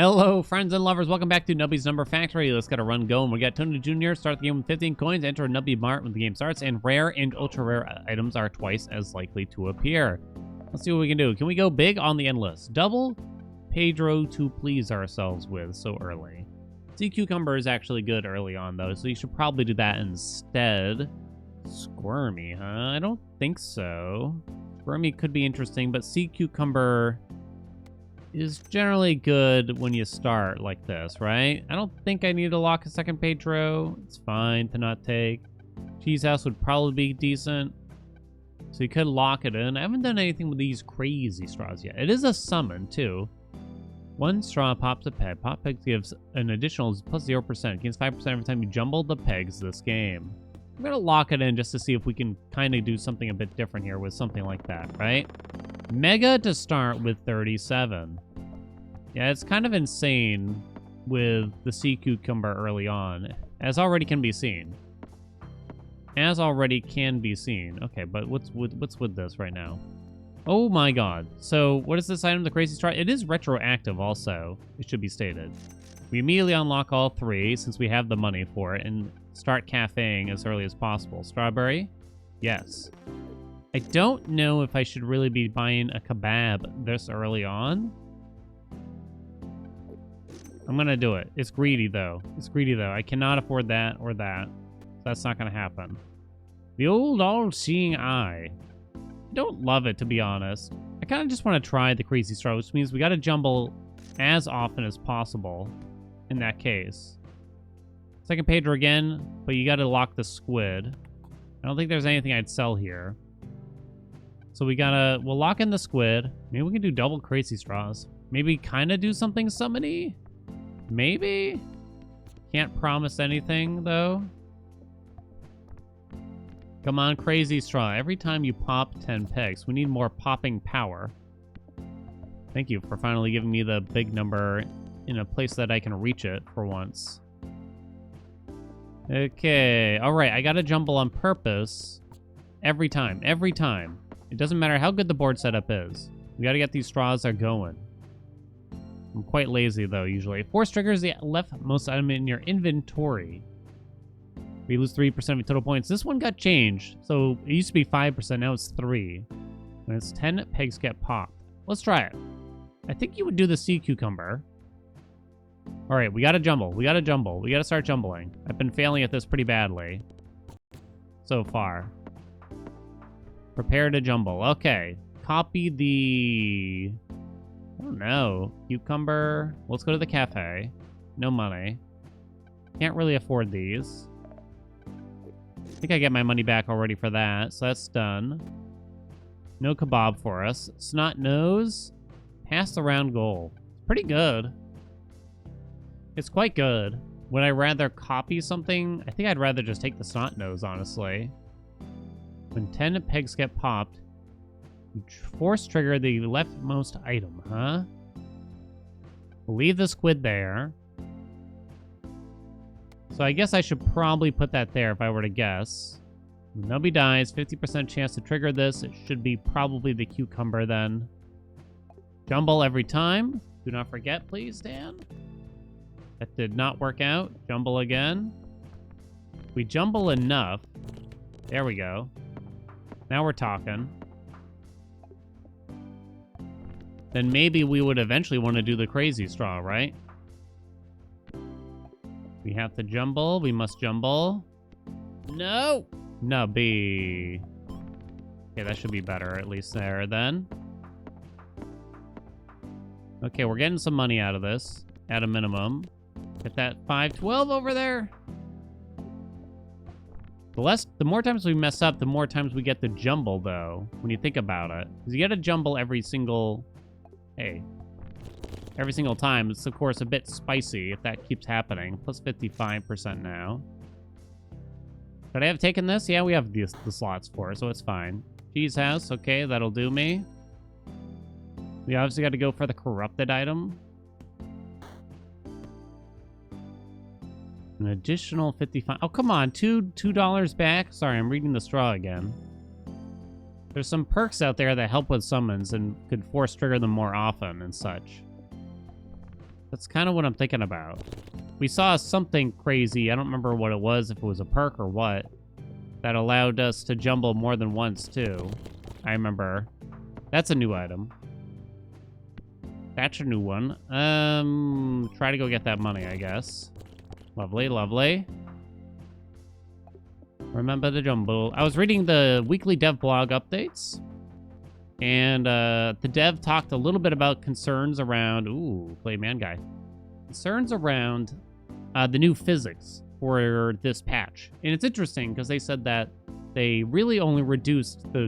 Hello, friends and lovers. Welcome back to Nubby's Number Factory. Let's get a run going. We got Tony Jr. Start the game with 15 coins. Enter a Nubby Mart when the game starts. And rare and ultra rare items are twice as likely to appear. Let's see what we can do. Can we go big on the endless? Double Pedro to please ourselves with so early. Sea Cucumber is actually good early on, though, so you should probably do that instead. Squirmy, huh? I don't think so. Squirmy could be interesting, but Sea Cucumber is generally good when you start like this, right? I don't think I need to lock a second Pedro. It's fine to not take. Cheese House would probably be decent. So you could lock it in. I haven't done anything with these crazy straws yet. It is a summon, too. One straw pops a peg. Pop pegs gives an additional plus 0%. Gains 5% every time you jumble the pegs this game. I'm going to lock it in just to see if we can kind of do something a bit different here with something like that, right? Mega to start with 37. Yeah, it's kind of insane with the Sea Cucumber early on, as already can be seen. As already can be seen. Okay, but what's with this right now? Oh my god. So, what is this item, the Crazy Straw? It is retroactive also, it should be stated. We immediately unlock all three, since we have the money for it, and start cafeing as early as possible. Strawberry? Yes. I don't know if I should really be buying a kebab this early on. I'm gonna do it. It's greedy, though. It's greedy, though. I cannot afford that or that. So that's not gonna happen. The old all-seeing eye. I don't love it, to be honest. I kind of just want to try the Crazy Straw, which means we got to jumble as often as possible in that case. Second Pedro again, but you got to lock the squid. I don't think there's anything I'd sell here. So we'll lock in the squid. Maybe we can do double Crazy Straws. Maybe kind of do something summony? Maybe? Can't promise anything, though. Come on, Crazy Straw. Every time you pop 10 pegs, we need more popping power. Thank you for finally giving me the big number in a place that I can reach it for once. Okay. All right. I got to jumble on purpose every time. Every time. It doesn't matter how good the board setup is. We got to get these straws are going. I'm quite lazy, though, usually. Force triggers the leftmost item in your inventory. We lose 3% of your total points. This one got changed. So it used to be 5%. Now it's 3. And it's 10 pegs get popped. Let's try it. I think you would do the Sea Cucumber. All right, we got to jumble. We got to jumble. We got to start jumbling. I've been failing at this pretty badly so far. Prepare to jumble. Okay. Copy the... I don't know. Cucumber. Let's go to the cafe. No money. Can't really afford these. I think I get my money back already for that, so that's done. No kebab for us. Snot nose. Pass the round goal. Pretty good. It's quite good. Would I rather copy something? I think I'd rather just take the snot nose, honestly. When 10 pegs get popped, you force trigger the leftmost item, huh? We'll leave the squid there. So I guess I should probably put that there if I were to guess. When Nubby dies, 50% chance to trigger this. It should be probably the cucumber then. Jumble every time. Do not forget, please, Dan. That did not work out. Jumble again. If we jumble enough. There we go. Now we're talking. Then maybe we would eventually want to do the Crazy Straw, right? We have to jumble. We must jumble. No! Nubby. Okay, that should be better, at least there, then. Okay, we're getting some money out of this, at a minimum. Get that 512 over there. The more times we mess up, the more times we get the jumble, though, when you think about it. Because you get to jumble every single... Hey. Every single time. It's, of course, a bit spicy if that keeps happening. Plus 55% now. Could I have taken this? Yeah, we have the slots for it, so it's fine. Cheese House. Okay, that'll do me. We obviously got to go for the corrupted item. An additional 55. Oh, come on. $2 back? Sorry, I'm reading the straw again. There's some perks out there that help with summons and could force trigger them more often and such. That's kind of what I'm thinking about. We saw something crazy. I don't remember what it was, if it was a perk or what, that allowed us to jumble more than once, too. I remember. That's a new item. That's a new one. Try to go get that money, I guess. Lovely, lovely. Remember the jumble. I was reading the weekly dev blog updates, and the dev talked a little bit about concerns around... Ooh, play man guy. Concerns around the new physics for this patch. And it's interesting, because they said that they really only reduced the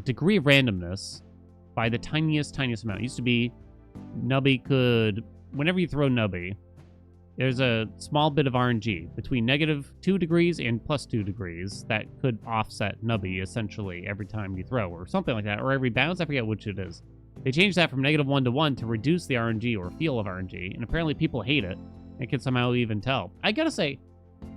degree of randomness by the tiniest amount. It used to be Nubby could... Whenever you throw Nubby, there's a small bit of RNG between -2 degrees and +2 degrees that could offset Nubby, essentially, every time you throw, or something like that, or every bounce. I forget which it is. They changed that from -1 to 1 to reduce the RNG, or feel of RNG, and apparently people hate it. It can somehow even tell. I gotta say,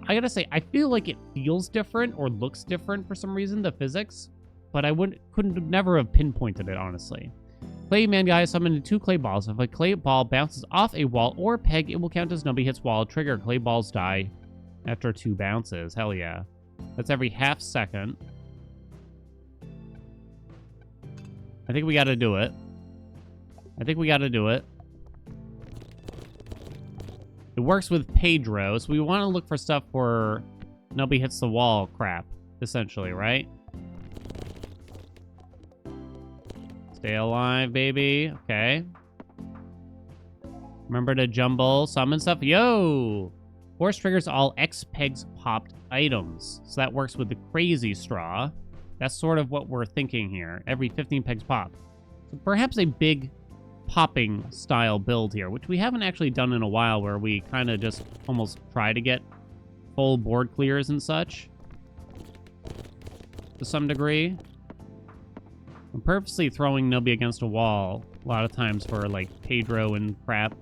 I feel like it feels different, or looks different for some reason, the physics, but I couldn't never have pinpointed it, honestly. Clay man guy is summoned 2 clay balls. If a clay ball bounces off a wall or peg, it will count as Nubby hits wall trigger. Clay balls die after 2 bounces. Hell yeah. That's every half second. I think we gotta do it. It works with Pedro, so we want to look for stuff where Nubby hits the wall crap, essentially, right? Stay alive, baby. Okay. Remember to jumble, summon stuff. Yo! Force triggers all X pegs popped items. So that works with the crazy straw. That's sort of what we're thinking here. Every 15 pegs pop. So perhaps a big popping style build here, which we haven't actually done in a while, where we kind of just almost try to get full board clears and such. To some degree. I'm purposely throwing Nubby against a wall a lot of times for, like, Pedro and crap.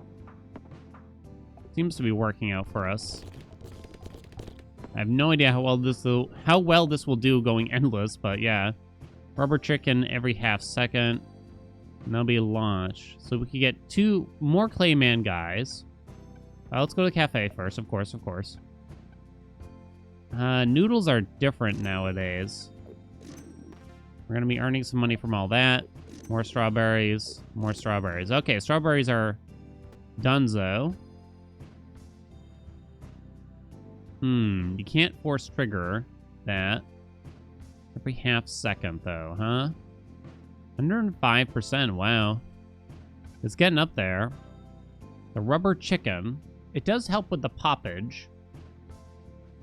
Seems to be working out for us. I have no idea how well this will do going endless, but yeah. Rubber chicken every half second. Nubby launch. So we could get 2 more Clayman guys. Let's go to the cafe first, of course. Noodles are different nowadays. We're going to be earning some money from all that. More strawberries. Okay, strawberries are donezo. You can't force trigger that. Every half second, though, huh? 105%, wow. It's getting up there. The rubber chicken. It does help with the poppage.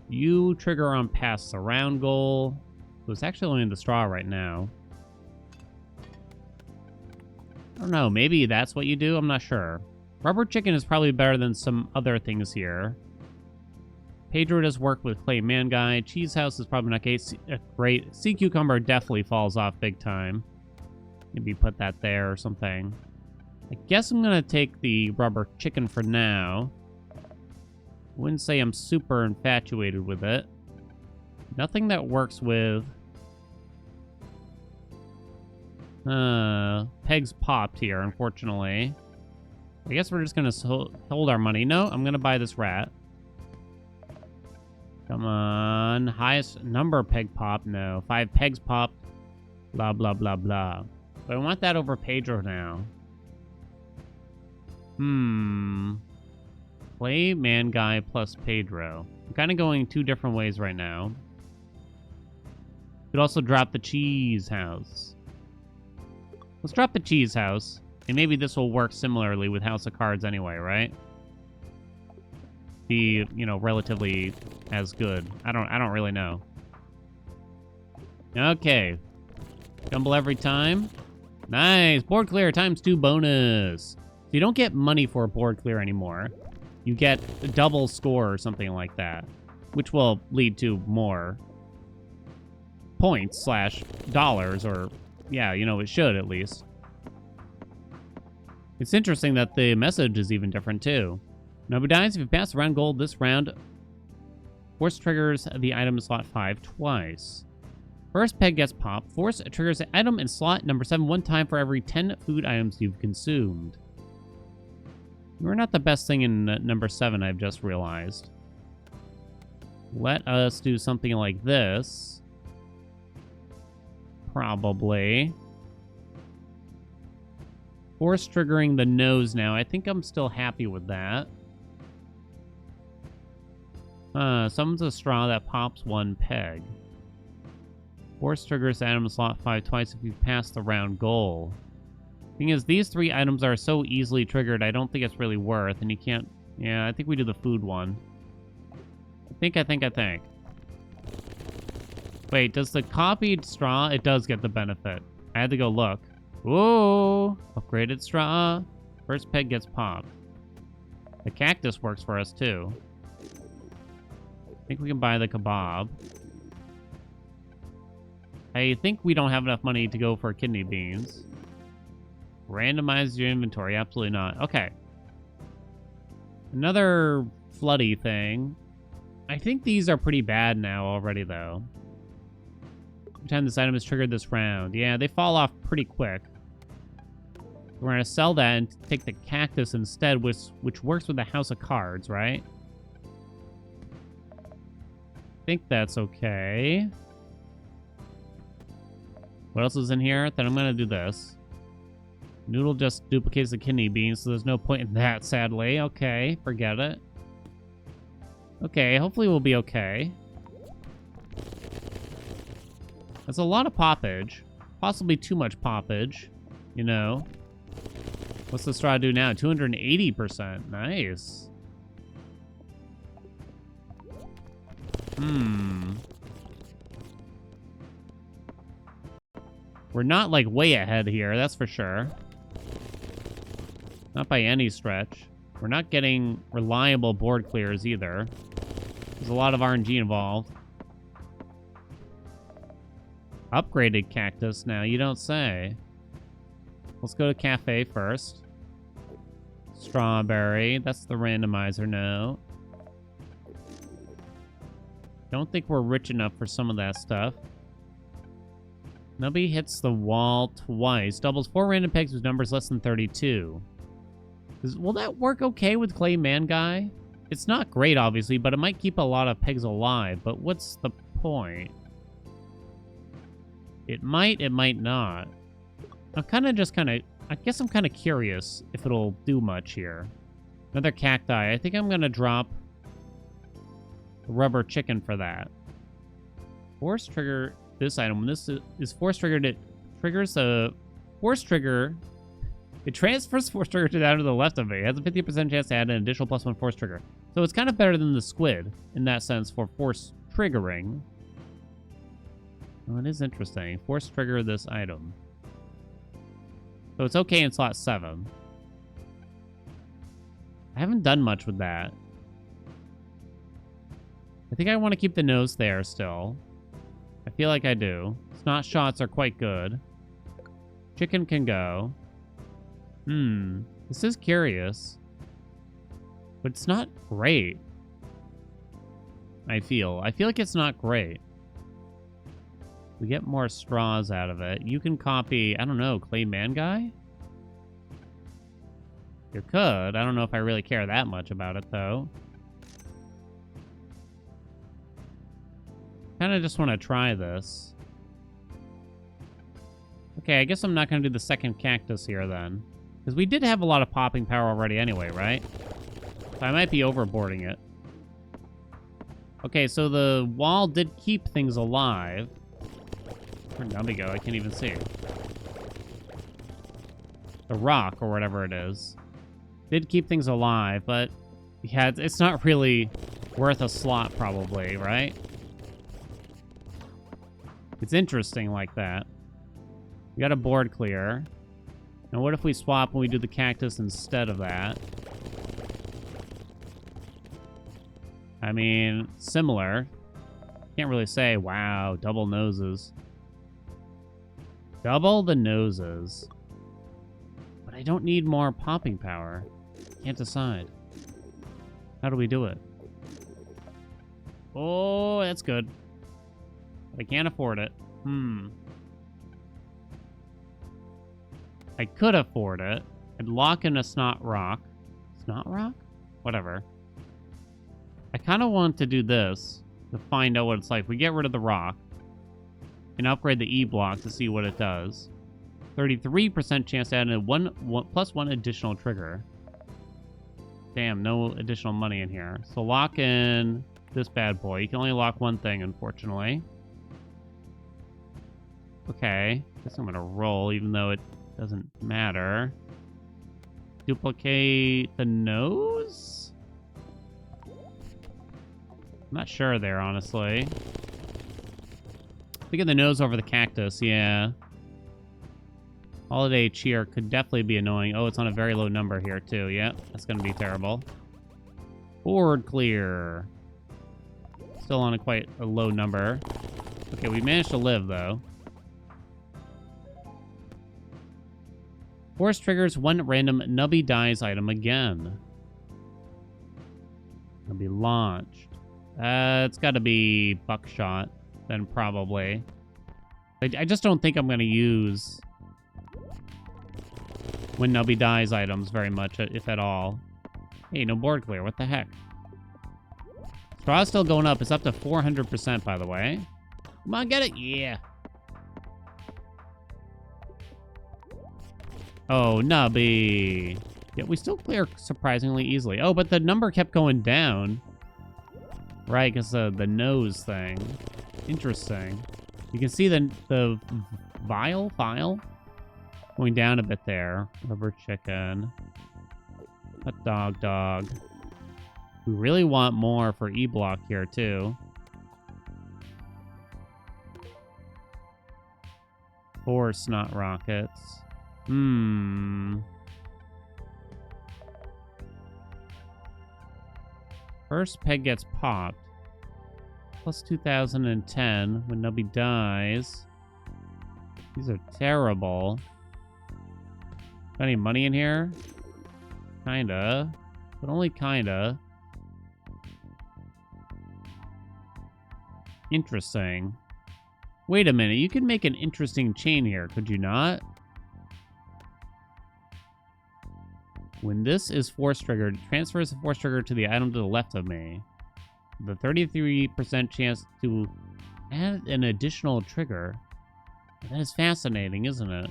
You trigger on pass the round goal. So it's actually only in the straw right now. I don't know, maybe that's what you do? I'm not sure. Rubber chicken is probably better than some other things here. Pedro does work with Clay Man Guy. Cheese House is probably not great. Sea Cucumber definitely falls off big time. Maybe put that there or something. I guess I'm going to take the rubber chicken for now. Wouldn't say I'm super infatuated with it. Nothing that works with... pegs popped here, unfortunately. I guess we're just going to hold our money. No, I'm going to buy this rat. Come on. Highest number peg pop. No. 5 pegs popped. Blah, blah, blah, blah. But I want that over Pedro now. Play man guy plus Pedro. I'm kind of going 2 different ways right now. Could also drop the cheese house. Let's drop the cheese house. And maybe this will work similarly with House of Cards anyway, right? Be, you know, relatively as good. I don't really know. Okay. Jumble every time. Nice. Board clear ×2 bonus. So you don't get money for a board clear anymore. You get a double score or something like that, which will lead to more points / dollars, or yeah, you know, it should at least. It's interesting that the message is even different too. Nobody dies if you pass around gold this round. Force triggers the item in slot 5 twice. First peg gets popped. Force triggers the item in slot number 7 1 time for every 10 food items you've consumed. We're not the best thing in number 7, I've just realized. Let us do something like this. Probably. Force triggering the nose now. I think I'm still happy with that. Summons a straw that pops 1 peg. Force triggers item slot 5 twice if you pass the round goal. Thing is, these 3 items are so easily triggered, I don't think it's really worth, and you can't... Yeah, I think we do the food one. I think. Wait, does the copied straw... It does get the benefit. I had to go look. Whoa! Upgraded straw. First peg gets popped. The cactus works for us, too. I think we can buy the kebab. I think we don't have enough money to go for kidney beans. Randomize your inventory. Absolutely not. Okay. Another floody thing. I think these are pretty bad now already, though. Every time this item is triggered this round. Yeah, they fall off pretty quick. We're going to sell that and take the cactus instead, which works with the House of Cards, right? I think that's okay. What else is in here? Then I'm going to do this. Noodle just duplicates the kidney beans, so there's no point in that, sadly. Okay, forget it. Okay, hopefully we'll be okay. That's a lot of poppage. Possibly too much poppage, you know. What's the straw do now? 280%. Nice. We're not, like, way ahead here, that's for sure. Not by any stretch. We're not getting reliable board clears either. There's a lot of RNG involved. Upgraded cactus now, you don't say. Let's go to cafe first. Strawberry, that's the randomizer note. Don't think we're rich enough for some of that stuff. Nubby hits the wall twice. Doubles 4 random pegs with numbers less than 32. Will that work okay with Clay Man Guy? It's not great, obviously, but it might keep a lot of pegs alive. But what's the point? It might not. I guess I'm kind of curious if it'll do much here. Another cacti. I think I'm going to drop the rubber chicken for that. Force trigger this item. When this is force triggered, it triggers a force trigger. It transfers force trigger to down to the left of it. It has a 50% chance to add an additional +1 force trigger. So it's kind of better than the squid in that sense for force triggering. Oh, it is interesting. Force trigger this item. So it's okay in slot 7. I haven't done much with that. I think I want to keep the nose there still. I feel like I do. Snot shots are quite good. Chicken can go. This is curious. But it's not great. I feel like it's not great. We get more straws out of it. You can copy, I don't know, Clay Man Guy? You could. I don't know if I really care that much about it, though. Kind of just want to try this. Okay, I guess I'm not going to do the second cactus here, then. Because we did have a lot of popping power already anyway, right? So I might be overboarding it. Okay, so the wall did keep things alive. Where'd Nubby go? I can't even see. The rock, or whatever it is, did keep things alive, but yeah, it's not really worth a slot, probably, right? It's interesting like that. We got a board clear. And what if we swap and we do the cactus instead of that? I mean, similar. Can't really say, wow, double noses. Double the noses. But I don't need more popping power. Can't decide. How do we do it? Oh, that's good. I can't afford it. I could afford it. I'd lock in a snot rock. Not rock? Whatever. I kind of want to do this to find out what it's like. We get rid of the rock and upgrade the E block to see what it does. 33% chance to add in plus one additional trigger. Damn, no additional money in here. So lock in this bad boy. You can only lock one thing, unfortunately. Okay. Guess I'm going to roll, even though it doesn't matter. Duplicate the nose? I'm not sure there, honestly. Look at the nose over the cactus, yeah. Holiday cheer could definitely be annoying. Oh, it's on a very low number here, too. Yep, that's going to be terrible. Board clear. Still on quite a low number. Okay, we managed to live, though. Force triggers one random Nubby dies item again. It'll be launched. It's got to be buckshot, then probably. I just don't think I'm going to use when Nubby dies items very much, if at all. Hey, no board clear. What the heck? Straw's still going up. It's up to 400%, by the way. Come on, get it. Yeah. Oh, Nubby. Yeah, we still clear surprisingly easily. Oh, but the number kept going down. Right, because the nose thing. Interesting. You can see the file going down a bit there. Rubber chicken. Hot dog. We really want more for E-block here, too. Force, not rockets. First peg gets popped. Plus 2010 when Nubby dies. These are terrible. Got any money in here? Kinda. But only kinda. Interesting. Wait a minute. You could make an interesting chain here, could you not? When this is force triggered, it transfers the force trigger to the item to the left of me. The 33% chance to add an additional trigger. That is fascinating, isn't it?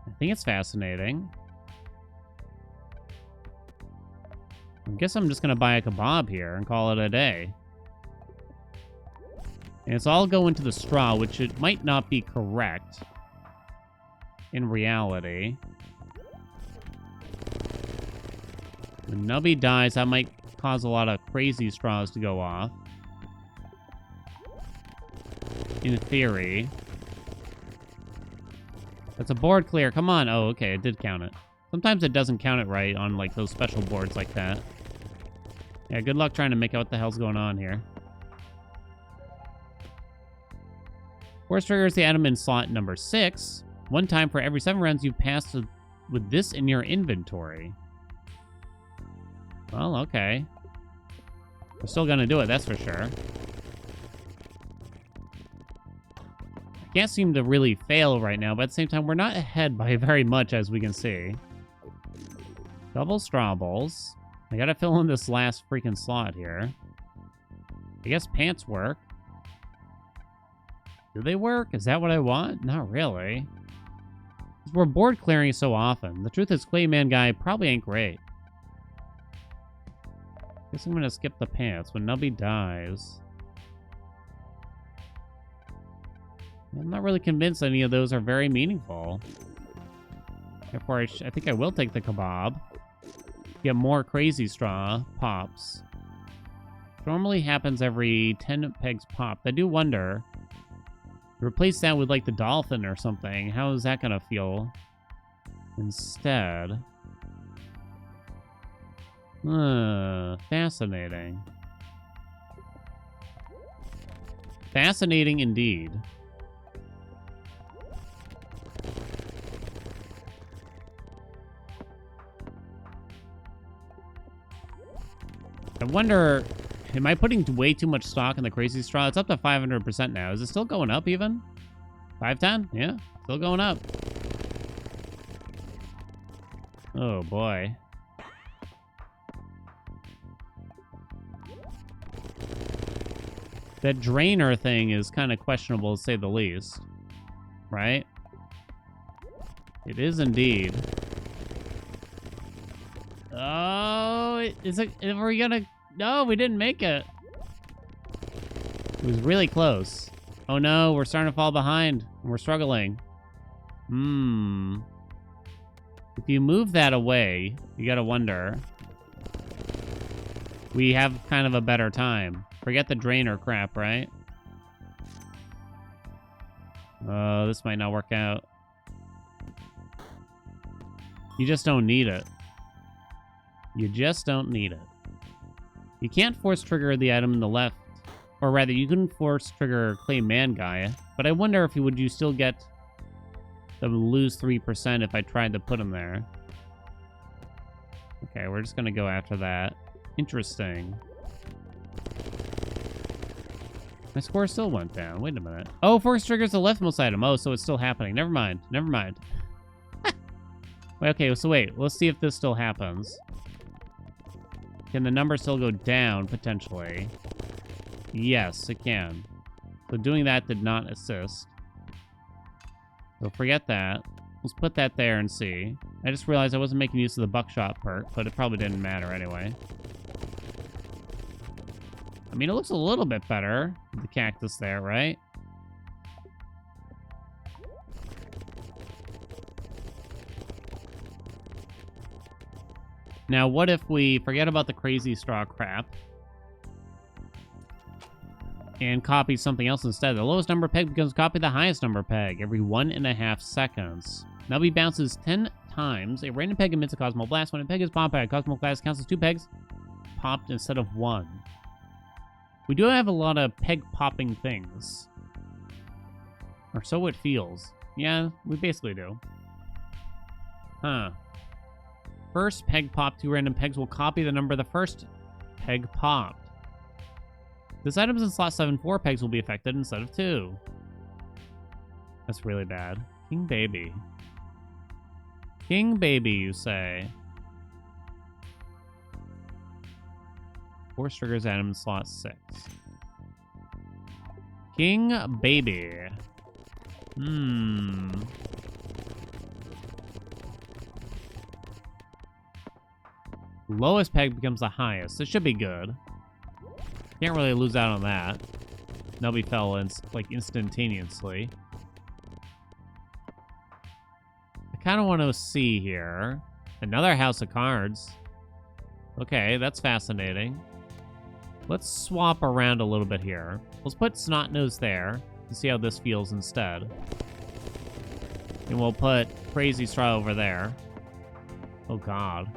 I think it's fascinating. I guess I'm just going to buy a kebab here and call it a day. And it's all going to the straw, which it might not be correct in reality. When Nubby dies, that might cause a lot of crazy straws to go off. In theory. That's a board clear. Come on. Oh, okay. It did count it. Sometimes it doesn't count it right on, like, those special boards like that. Yeah, good luck trying to make out what the hell's going on here. Force triggers the item in slot number 6. One time for every 7 rounds you've passed with this in your inventory. Well, okay. We're still gonna do it, that's for sure. I can't seem to really fail right now, but at the same time, we're not ahead by very much, as we can see. Double straw balls. I gotta fill in this last freaking slot here. I guess pants work. Do they work? Is that what I want? Not really. We're board clearing so often. The truth is, Clayman guy probably ain't great. Guess I'm gonna skip the pants when Nubby dies. I'm not really convinced any of those are very meaningful. Therefore, I think I will take the kebab. Get more crazy straw pops. Normally happens every 10 pegs pop. I do wonder. Replace that with like the dolphin or something. How is that gonna feel instead? Fascinating. Fascinating indeed. I wonder, am I putting way too much stock in the crazy straw? It's up to 500% now. Is it still going up even? 510? Yeah, still going up. Oh boy. That drainer thing is kind of questionable, to say the least. Right? It is indeed. Oh, is it? Are we gonna? No, we didn't make it. It was really close. Oh no, we're starting to fall behind. We're struggling. If you move that away, you gotta wonder. We have kind of a better time. Forget the drainer crap, right? Oh, this might not work out. You just don't need it. You just don't need it. You can't force trigger the item in the left. Or rather, you couldn't force trigger Clay Man Guy. But I wonder if would you still get them lose 3% if I tried to put him there. Okay, we're just gonna go after that. Interesting. My score still went down. Wait a minute. Oh, force triggers the leftmost item. Oh, so it's still happening. Never mind. Never mind. Wait, okay, so wait. Let's see if this still happens. Can the number still go down, potentially? Yes, it can. So doing that did not assist. So forget that. Let's put that there and see. I just realized I wasn't making use of the buckshot perk, but it probably didn't matter anyway. I mean, it looks a little bit better with the cactus there, right? Now, what if we forget about the crazy straw crap and copy something else instead? The lowest number peg becomes copy the highest number peg every 1.5 seconds. Nubby bounces 10 times. A random peg emits a Cosmo Blast. When a peg is popped by a Cosmo Blast, counts as 2 pegs popped instead of 1. We do have a lot of peg popping things. Or so it feels. Yeah, we basically do. Huh. First peg pop, 2 random pegs will copy the number of the first peg popped. This item's in slot 7, 4 pegs will be affected instead of 2. That's really bad. King Baby. King Baby, you say? Force triggers item in slot 6. King Baby. Lowest peg becomes the highest. This should be good. Can't really lose out on that. Nubby fell in, like, instantaneously. I kind of want to see here. Another House of Cards. Okay, that's fascinating. Let's swap around a little bit here. Let's put Snotnose there and see how this feels instead. And we'll put Crazy Straw over there. Oh, God.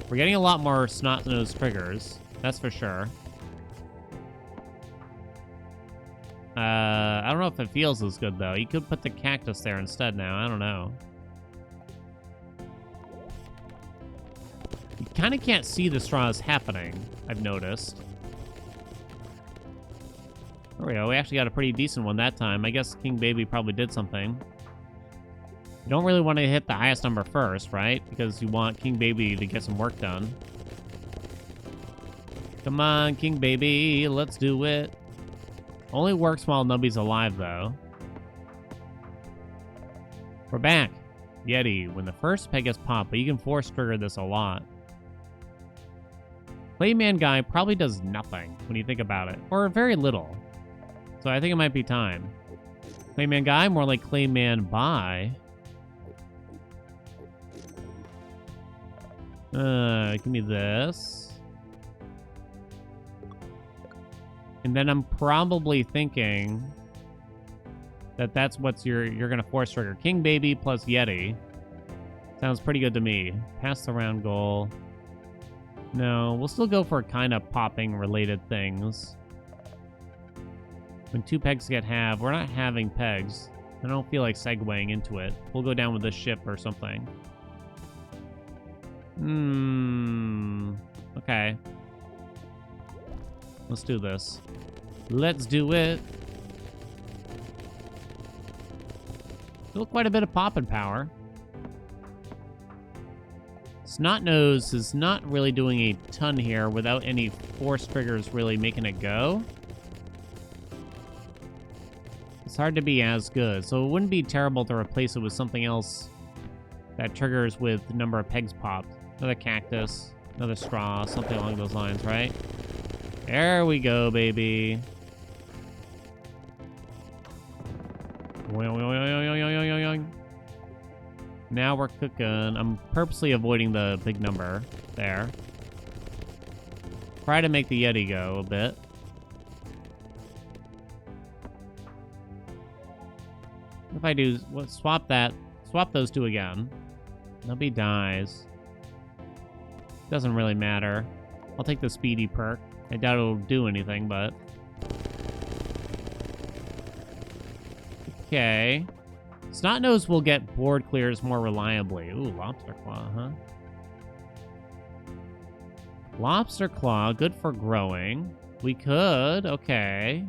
We're getting a lot more Snotnose triggers. That's for sure. I don't know if it feels as good, though. You could put the cactus there instead now. I don't know. You kind of can't see the straws happening, I've noticed. There we go. We actually got a pretty decent one that time. I guess King Baby probably did something. You don't really want to hit the highest number first, right? Because you want King Baby to get some work done. Come on, King Baby. Let's do it. Only works while Nubby's alive, though. We're back. Yeti. When the first peg is popped, but you can force trigger this a lot. Clayman Guy probably does nothing when you think about it. Or very little. So I think it might be time. Clayman Guy, more like Clayman Bye. Give me this. And then I'm probably thinking that that's what's you're gonna force trigger. King Baby plus Yeti. Sounds pretty good to me. Pass the round goal. No, we'll still go for kind of popping related things. When 2 pegs get halved, we're not having pegs. I don't feel like segueing into it. We'll go down with this ship or something. Okay. Let's do this. Let's do it. Still quite a bit of popping power. Snotnose is not really doing a ton here without any force triggers really making it go. It's hard to be as good, so it wouldn't be terrible to replace it with something else that triggers with the number of pegs popped. Another cactus, another straw, something along those lines, right? There we go, baby. Now we're cooking. I'm purposely avoiding the big number there. Try to make the Yeti go a bit. If I do, swap those two again. Nubby dies. Doesn't really matter. I'll take the speedy perk. I doubt it'll do anything, but... Okay. Snotnose will get board clears more reliably. Ooh, Lobster Claw, huh? Lobster Claw, good for growing. We could, okay.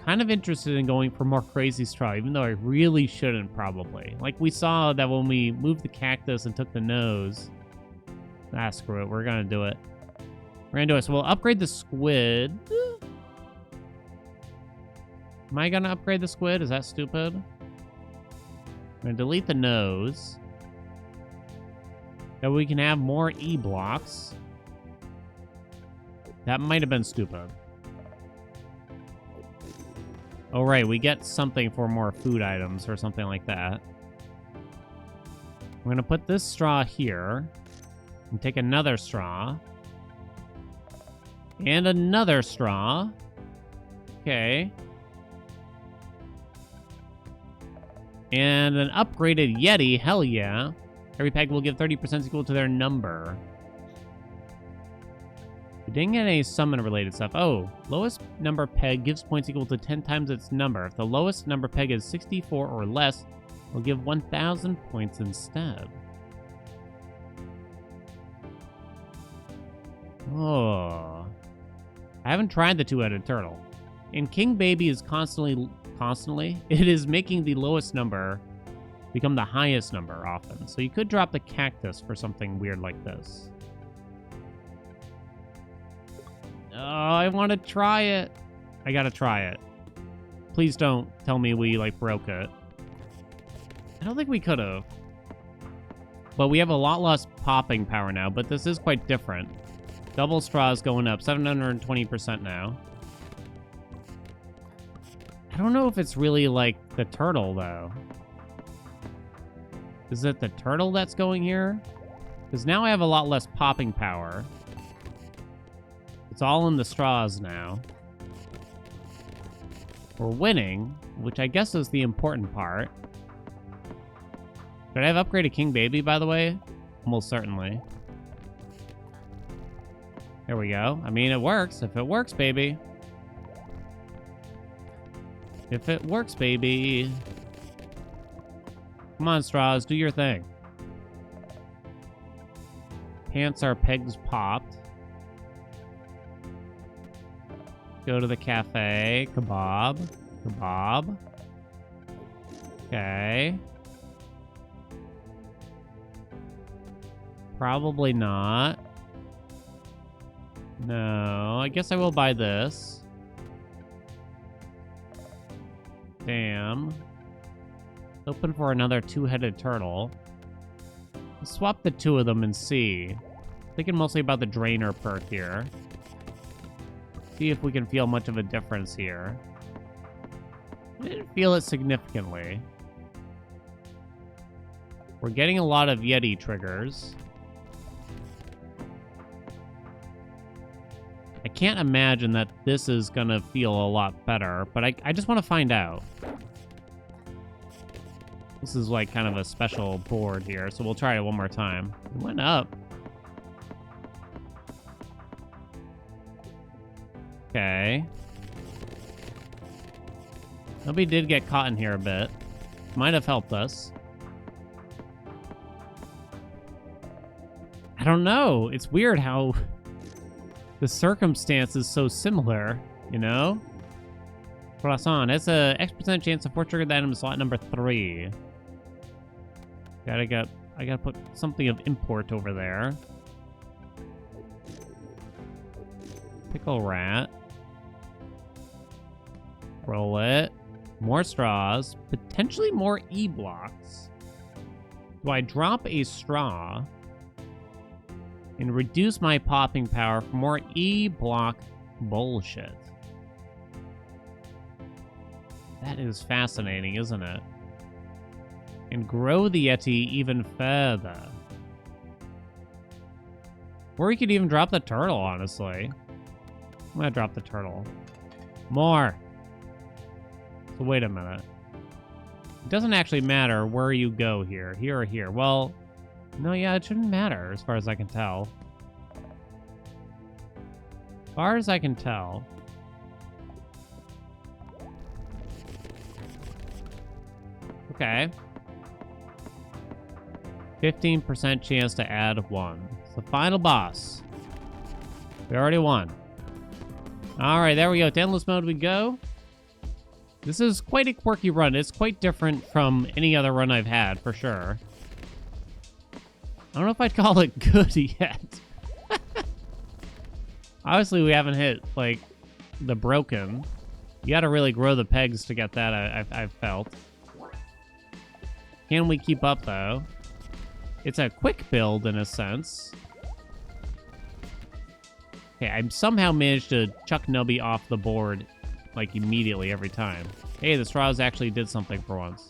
Kind of interested in going for more Crazy Straw, even though I really shouldn't, probably. Like, we saw that when we moved the cactus and took the nose. Ah, screw it. We're gonna do it. So we'll upgrade the squid. Am I gonna upgrade the squid? Is that stupid? I'm gonna delete the nose. That we can have more E-blocks. That might have been stupid. Oh, right, we get something for more food items or something like that. We're gonna put this straw here. And take another straw. And another straw. Okay. And an upgraded Yeti, hell yeah. Every peg will give 30% equal to their number. We didn't get any summon-related stuff. Oh, lowest number peg gives points equal to 10 times its number. If the lowest number peg is 64 or less, we'll give 1,000 points instead. Oh. I haven't tried the two-headed turtle. And King Baby is constantly, it is making the lowest number become the highest number often. So you could drop the cactus for something weird like this. Oh, I want to try it. I gotta try it. Please don't tell me we, like, broke it. I don't think we could have. But we have a lot less popping power now, but this is quite different. Double straws going up, 720% now. I don't know if it's really, like, the turtle, though. Is it the turtle that's going here? Because now I have a lot less popping power. It's all in the straws now. We're winning, which I guess is the important part. Should I have upgraded King Baby, by the way? Almost certainly. There we go. I mean, it works. If it works, baby. If it works, baby. Come on, straws. Do your thing. Pants are pegs popped. Go to the cafe. Kebab. Kebab. Okay. Probably not. No, I guess I will buy this. Damn. Open for another two-headed turtle. Let's swap the two of them and see. Thinking mostly about the drainer perk here. See if we can feel much of a difference here. I didn't feel it significantly. We're getting a lot of Yeti triggers. I can't imagine that this is gonna feel a lot better, but I just want to find out. This is like kind of a special board here, so we'll try it one more time. It went up. Okay. Nobody did get caught in here a bit. Might have helped us. I don't know. It's weird how the circumstance is so similar, you know? Croissant. That's a X% chance to force trigger the item in slot number 3. I gotta put something of import over there. Pickle rat. Roll it. More straws. Potentially more E-blocks. Do I drop a straw and reduce my popping power for more E-block bullshit? That is fascinating, isn't it? And grow the Yeti even further. Or we could even drop the turtle, honestly. I'm gonna drop the turtle. More. So wait a minute. It doesn't actually matter where you go here. Here or here. Well, no, yeah, it shouldn't matter as far as I can tell. As far as I can tell. Okay. 15% chance to add 1. It's the final boss. We already won. Alright, there we go. To endless mode we go. This is quite a quirky run. It's quite different from any other run I've had, for sure. I don't know if I'd call it good yet. Obviously, we haven't hit, like, the broken. You gotta really grow the pegs to get that, I've felt. Can we keep up, though? It's a quick build, in a sense. Okay, I somehow managed to chuck Nubby off the board, like, immediately every time. Hey, the straws actually did something for once.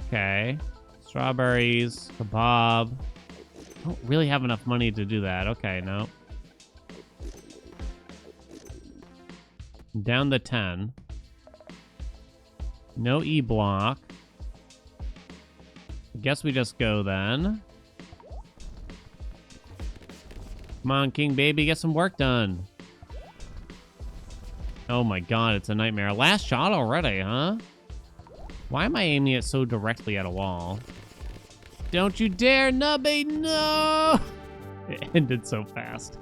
Okay. Strawberries, kebab. I don't really have enough money to do that. Okay, no. Down to 10. No E-block. I guess we just go then. Come on, King Baby, get some work done. Oh my god, it's a nightmare. Last shot already, huh? Why am I aiming it so directly at a wall? Don't you dare, Nubby, no! It ended so fast.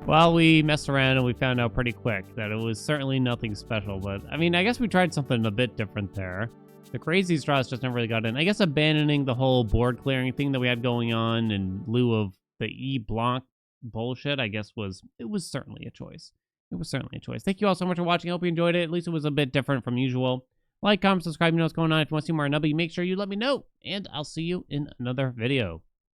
Well, we messed around and we found out pretty quick that it was certainly nothing special, but I mean, I guess we tried something a bit different there. The crazy straws just never really got in. I guess abandoning the whole board clearing thing that we had going on in lieu of the E-block bullshit, I guess it was certainly a choice. It was certainly a choice. Thank you all so much for watching. I hope you enjoyed it. At least it was a bit different from usual. Like, comment, subscribe, you know what's going on. If you want to see more Nubby, make sure you let me know. And I'll see you in another video.